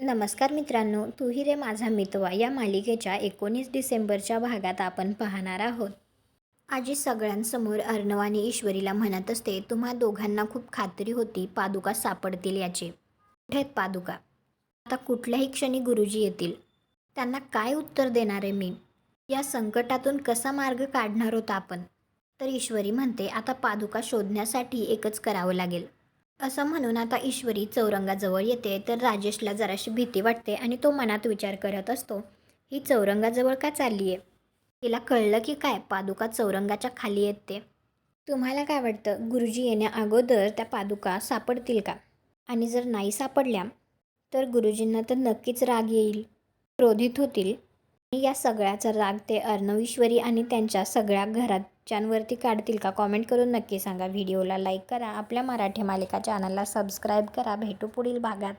नमस्कार मित्रांनो, तू ही रे माझा मितवा या मालिकेच्या 19 डिसेंबरच्या भागात आपण पाहणार आहोत. आजी सगळ्यांसमोर अर्णव आणि ईश्वरीला म्हणत असते, तुम्हा दोघांना खूप खात्री होती पादुका सापडतील याची. कुठे आहेत पादुका? आता कुठल्याही क्षणी गुरुजी येतील. त्यांना काय उत्तर देणार आहे मी? या संकटातून कसा मार्ग काढणार होता आपण? तर ईश्वरी म्हणते, आता पादुका शोधण्यासाठी एकच करावं लागेल. असं म्हणून आता ईश्वरी चौरंगाजवळ येते तर राजेशला जराशी भीती वाटते आणि तो मनात विचार करत असतो, ही चौरंगाजवळ का चालली आहे? तिला कळलं की काय पादुका चौरंगाच्या खाली आहेत ते. तुम्हाला काय वाटतं, गुरुजी येण्या अगोदर त्या पादुका सापडतील का? आणि जर नाही सापडल्या तर गुरुजींना तर नक्कीच राग येईल, क्रोधित होतील आणि या सगळ्याचा राग ते अर्णव, ईश्वरी आणि त्यांच्या सगळ्या घराच्यांवरती काढतील का? कॉमेंट करून नक्की सांगा. व्हिडिओला लाईक करा, आपल्या मराठी मालिका चॅनलला सबस्क्राईब करा. भेटू पुढील भागात.